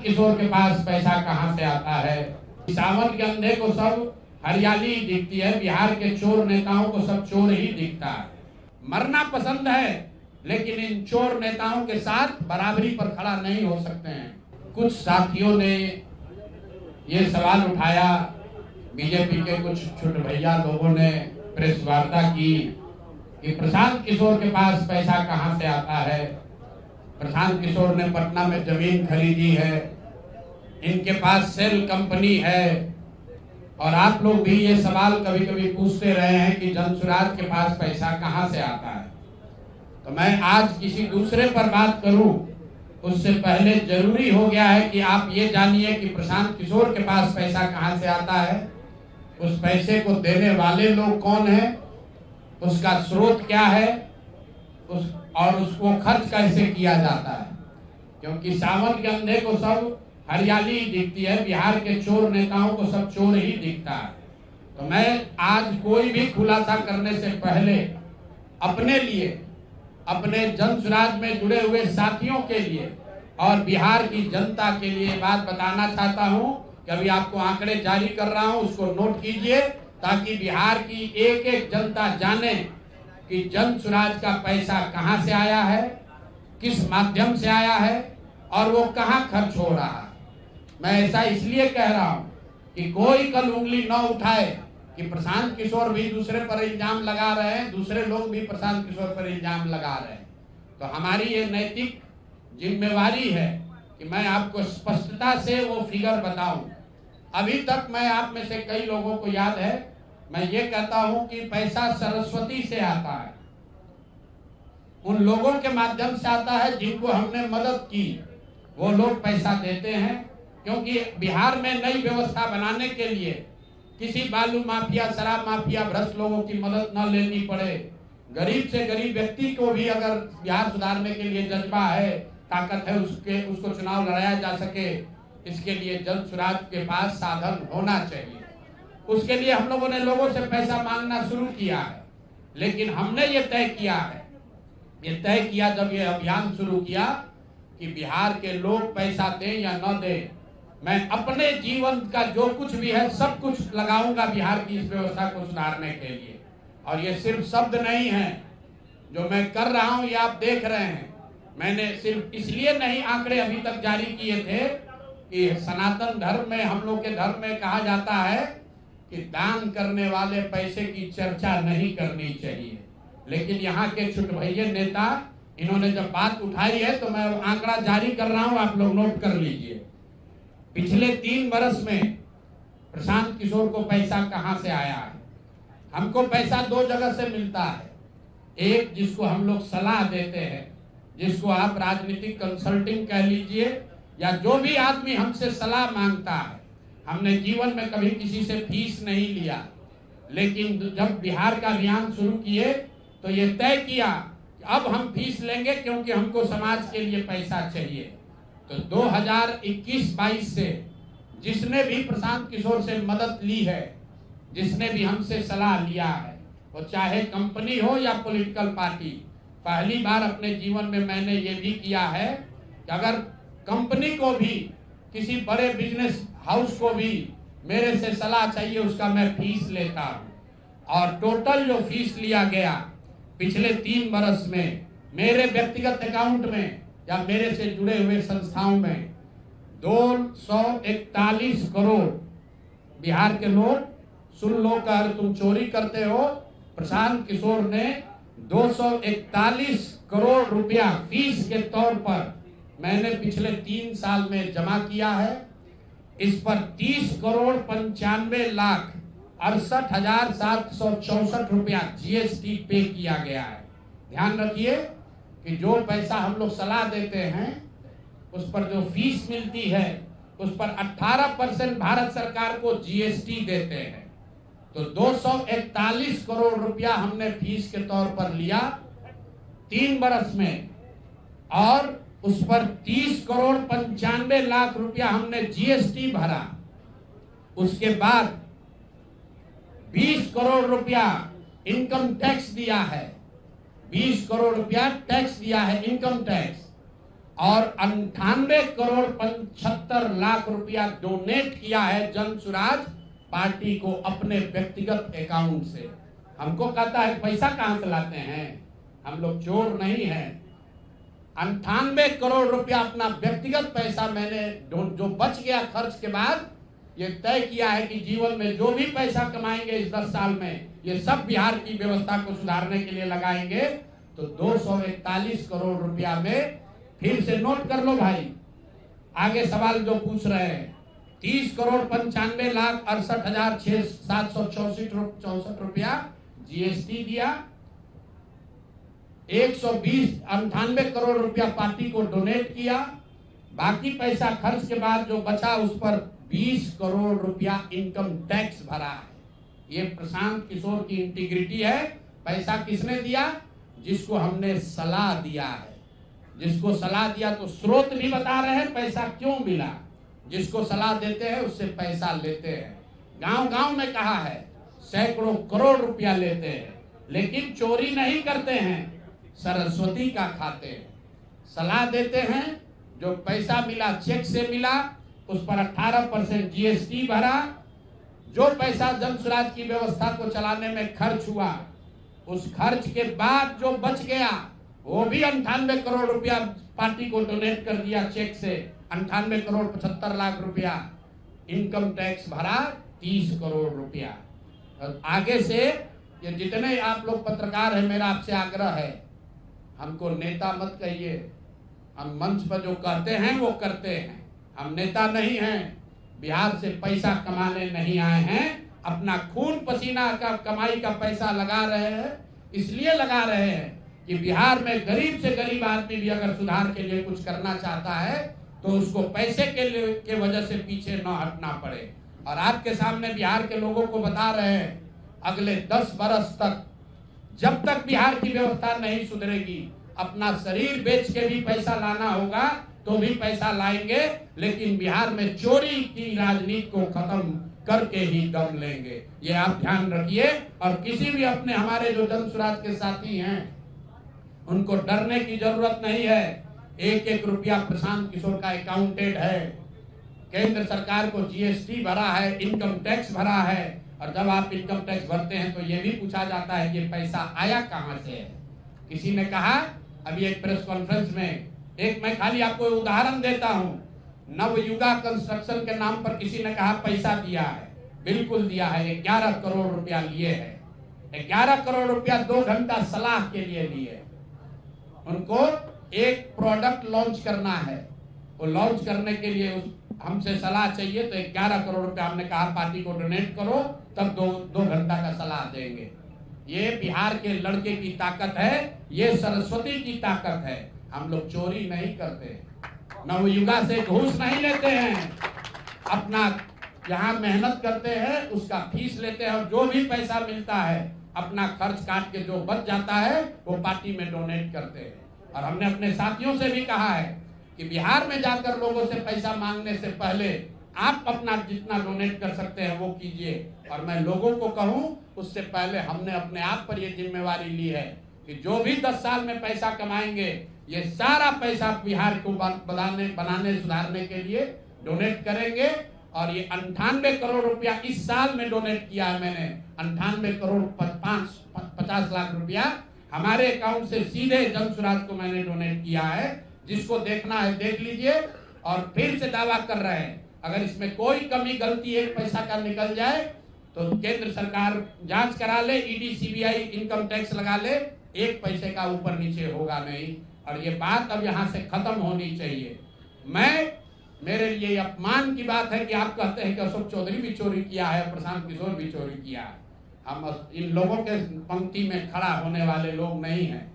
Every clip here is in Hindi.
किशोर के पास पैसा कहां से आता है। सावन के अंधे को सब हरियाली दिखती है, बिहार के चोर नेताओं को सब चोर ही दिखता है। मरना पसंद है लेकिन इन चोर नेताओं के साथ बराबरी पर खड़ा नहीं हो सकते हैं। कुछ साथियों ने ये सवाल उठाया, बीजेपी के कुछ छोटे भैया लोगों ने प्रेस वार्ता की कि प्रशांत किशोर के पास पैसा कहां से आता है। प्रशांत किशोर ने पटना में जमीन खरीदी है, इनके पास सेल कंपनी है। और आप लोग भी ये सवाल कभी कभी पूछते रहे हैं कि जनसुराज के पास पैसा कहां से आता है। तो मैं आज किसी दूसरे पर बात करूं उससे पहले जरूरी हो गया है कि आप ये जानिए कि प्रशांत किशोर के पास पैसा कहां से आता है, उस पैसे को देने वाले लोग कौन हैं, उसका स्रोत क्या है, और उसको खर्च कैसे किया जाता है। क्योंकि सावन के अंधे को सब हरियाली दिखती है, बिहार के चोर नेताओं को सब चोर ही दिखता है। तो मैं आज कोई भी खुलासा करने से पहले अपने लिए, अपने जनसुराज में जुड़े हुए साथियों के लिए और बिहार की जनता के लिए बात बताना चाहता हूं कि अभी आपको आंकड़े जारी कर रहा हूं, उसको नोट कीजिए ताकि बिहार की एक एक जनता जाने कि जनसुराज का पैसा कहां से आया है, किस माध्यम से आया है और वो कहां खर्च हो रहा है। मैं ऐसा इसलिए कह रहा हूं कि कोई कल उंगली न उठाए कि प्रशांत किशोर भी दूसरे पर इल्जाम लगा रहे हैं, दूसरे लोग भी प्रशांत किशोर पर इल्जाम लगा रहे हैं। तो हमारी ये नैतिक जिम्मेवारी है कि मैं आपको स्पष्टता से वो फिगर बताऊं। अभी तक मैं आप में से कई लोगों को याद है, मैं ये कहता हूं कि पैसा सरस्वती से आता है, उन लोगों के माध्यम से आता है जिनको हमने मदद की, वो लोग पैसा देते हैं। क्योंकि बिहार में नई व्यवस्था बनाने के लिए किसी बालू माफिया, शराब माफिया, भ्रष्ट लोगों की मदद न लेनी पड़े, गरीब से गरीब व्यक्ति को भी अगर बिहार सुधारने के लिए जज्बा है, ताकत है, उसको चुनाव लड़ाया जा सके, इसके लिए जनसुराज के पास साधन होना चाहिए। उसके लिए हम लोगों ने लोगों से पैसा मांगना शुरू किया है, लेकिन हमने ये तय किया जब ये अभियान शुरू किया कि बिहार के लोग पैसा दें या न दें, मैं अपने जीवन का जो कुछ भी है सब कुछ लगाऊंगा बिहार की इस व्यवस्था को सुधारने के लिए। और ये सिर्फ शब्द नहीं है जो मैं कर रहा हूं, ये आप देख रहे हैं। मैंने सिर्फ इसलिए नहीं आंकड़े अभी तक जारी किए थे कि सनातन धर्म में, हम लोग के धर्म में कहा जाता है कि दान करने वाले पैसे की चर्चा नहीं करनी चाहिए। लेकिन यहाँ के छुटभैये नेता, इन्होंने जब बात उठाई है तो मैं आंकड़ा जारी कर रहा हूं, आप लोग नोट कर लीजिए। पिछले 3 वर्ष में प्रशांत किशोर को पैसा कहां से आया है। हमको पैसा 2 जगह से मिलता है। एक, जिसको हम लोग सलाह देते हैं, जिसको आप राजनीतिक कंसल्टिंग कह लीजिए, या जो भी आदमी हमसे सलाह मांगता है। हमने जीवन में कभी किसी से फीस नहीं लिया, लेकिन जब बिहार का अभियान शुरू किए तो ये तय किया कि अब हम फीस लेंगे क्योंकि हमको समाज के लिए पैसा चाहिए। तो 2021-22 से जिसने भी प्रशांत किशोर से मदद ली है, जिसने भी हमसे सलाह लिया है, वो चाहे कंपनी हो या पॉलिटिकल पार्टी, पहली बार अपने जीवन में मैंने ये भी किया है कि अगर कंपनी को भी, किसी बड़े बिजनेस हाउस को भी मेरे से सलाह चाहिए, उसका मैं फीस लेता हूँ। और टोटल जो फीस लिया गया पिछले 3 वर्ष में मेरे व्यक्तिगत अकाउंट में या मेरे से जुड़े हुए संस्थाओं में 241 करोड़। बिहार के लोग सुन लो, कर तुम चोरी करते हो, प्रशांत किशोर ने 241 करोड़ रुपया फीस के तौर पर मैंने पिछले 3 साल में जमा किया है। इस पर 30 करोड़ 95 लाख 68,764 रुपया जीएसटी पे किया गया है। ध्यान रखिए कि जो पैसा हम लोग सलाह देते हैं, उस पर जो फीस मिलती है, उस पर 18% भारत सरकार को जीएसटी देते हैं। तो 241 करोड़ रुपया हमने फीस के तौर पर लिया 3 वर्ष में, और उस पर 30 करोड़ 95 लाख रुपया हमने जीएसटी भरा। उसके बाद 20 करोड़ रुपया इनकम टैक्स दिया है, 20 करोड़ रुपया टैक्स दिया है, इनकम टैक्स। और 98 करोड़ 75 लाख रुपया डोनेट किया है जन सुराज पार्टी को अपने व्यक्तिगत अकाउंट से। हमको कहता है पैसा कहां से लाते हैं, हम लोग चोर नहीं हैं। 98 करोड़ रुपया अपना व्यक्तिगत पैसा मैंने जो बच गया खर्च के बाद ये तय किया है कि जीवन में जो भी पैसा कमाएंगे इस 10 साल में ये सब बिहार की व्यवस्था को सुधारने के लिए लगाएंगे। तो 241 करोड़ रुपया में फिर से नोट कर लो भाई, आगे सवाल जो पूछ रहे हैं, 30 करोड़ 95 लाख 68,764 रुपया जीएसटी दिया, 198 करोड़ रुपया पार्टी को डोनेट किया, बाकी पैसा खर्च के बाद जो बचा उस पर 20 करोड़ रुपया इनकम टैक्स भरा है। ये प्रशांत किशोर की इंटीग्रिटी है। पैसा किसने दिया? जिसको हमने सलाह दिया है। जिसको सलाह दिया तो स्रोत भी बता रहे हैं पैसा क्यों मिला। जिसको सलाह देते हैं उससे पैसा लेते हैं। गांव-गांव में कहा है सैकड़ों करोड़ रुपया लेते हैं, लेकिन चोरी नहीं करते हैं, सरस्वती का खाते हैं। सलाह देते हैं, जो पैसा मिला चेक से मिला उस पर 18% जीएसटी भरा, जो पैसा जन सुराज की व्यवस्था को चलाने में खर्च हुआ उस खर्च के बाद जो बच गया वो भी 98 करोड़ रुपया पार्टी को डोनेट कर दिया चेक से। 98 करोड़ 75 लाख रुपया इनकम टैक्स भरा, 30 करोड़ रुपया। आगे से ये जितने आप लोग पत्रकार हैं, मेरा आपसे आग्रह है, हमको नेता मत कहिए। हम मंच पर जो कहते हैं वो करते हैं। हम नेता नहीं हैं, बिहार से पैसा कमाने नहीं आए हैं। अपना खून पसीना का कमाई का पैसा लगा रहे हैं, इसलिए लगा रहे हैं कि बिहार में गरीब से गरीब आदमी भी अगर सुधार के लिए कुछ करना चाहता है तो उसको पैसे के वजह से पीछे न हटना पड़े। और आपके सामने बिहार के लोगों को बता रहे हैं, अगले 10 बरस तक जब तक बिहार की व्यवस्था नहीं सुधरेगी, अपना शरीर बेच के भी पैसा लाना होगा तो भी पैसा लाएंगे, लेकिन बिहार में चोरी की राजनीति को खत्म करके ही दम लेंगे। ये आप ध्यान रखिए। और किसी भी अपने हमारे जो जन सुराज के साथी हैं उनको डरने की जरूरत नहीं है। 1-1 रुपया प्रशांत किशोर का अकाउंटेड है। केंद्र सरकार को जीएसटी भरा है, इनकम टैक्स भरा है। और जब आप इनकम टैक्स भरते हैं तो ये भी पूछा जाता है कि पैसा आया कहां से है। किसी ने कहा अभी एक प्रेस कॉन्फ्रेंस में, एक मैं खाली आपको उदाहरण देता हूं, नवयुगा कंस्ट्रक्शन के नाम पर किसी ने कहा पैसा दिया है। बिल्कुल दिया है, 11 करोड़ रुपया लिए है। 11 करोड़ रुपया 2 घंटा सलाह के लिए लिए। उनको एक प्रोडक्ट लॉन्च करना है, वो लॉन्च करने के लिए हमसे सलाह चाहिए, तो 11 करोड़ रुपया हमने कहा पार्टी को डोनेट करो, तब 2 घंटा का सलाह देंगे। ये बिहार के लड़के की ताकत है, ये सरस्वती की ताकत है। हम लोग चोरी नहीं करते, नवयुगा से घूस नहीं लेते हैं, अपना जहां मेहनत करते हैं उसका फीस लेते हैं, और जो भी पैसा मिलता है अपना खर्च काट के जो बच जाता है वो पार्टी में डोनेट करते हैं। और हमने अपने साथियों से भी कहा है कि बिहार में जाकर लोगों से पैसा मांगने से पहले आप अपना जितना डोनेट कर सकते हैं वो कीजिए। और मैं लोगों को कहूं, उससे पहले हमने अपने आप पर ये जिम्मेवारी ली है कि जो भी 10 साल में पैसा कमाएंगे ये सारा पैसा बिहार को बनाने सुधारने के लिए डोनेट करेंगे। और ये 98 करोड़ रुपया इस साल में डोनेट किया है मैंने। 98 करोड़ 50 लाख रुपया हमारे अकाउंट से सीधे जन सुराज को मैंने डोनेट किया है। जिसको देखना है देख लीजिए। और फिर से दावा कर रहे हैं, अगर इसमें कोई कमी गलती एक पैसा का निकल जाए तो केंद्र सरकार जांच करा ले, ईडी सीबीआई इनकम टैक्स लगा ले, 1 पैसे का ऊपर नीचे होगा नहीं। और ये बात अब यहाँ से खत्म होनी चाहिए। मेरे लिए अपमान की बात है कि आप कहते हैं कि अशोक चौधरी भी चोरी किया है, प्रशांत किशोर भी चोरी किया है। हम इन लोगों के पंक्ति में खड़ा होने वाले लोग नहीं हैं।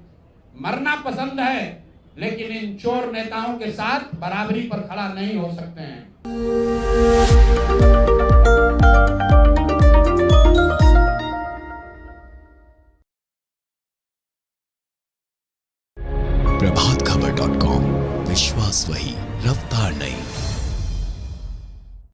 मरना पसंद है, लेकिन इन चोर नेताओं के साथ बराबरी पर खड़ा नहीं हो सकते हैं।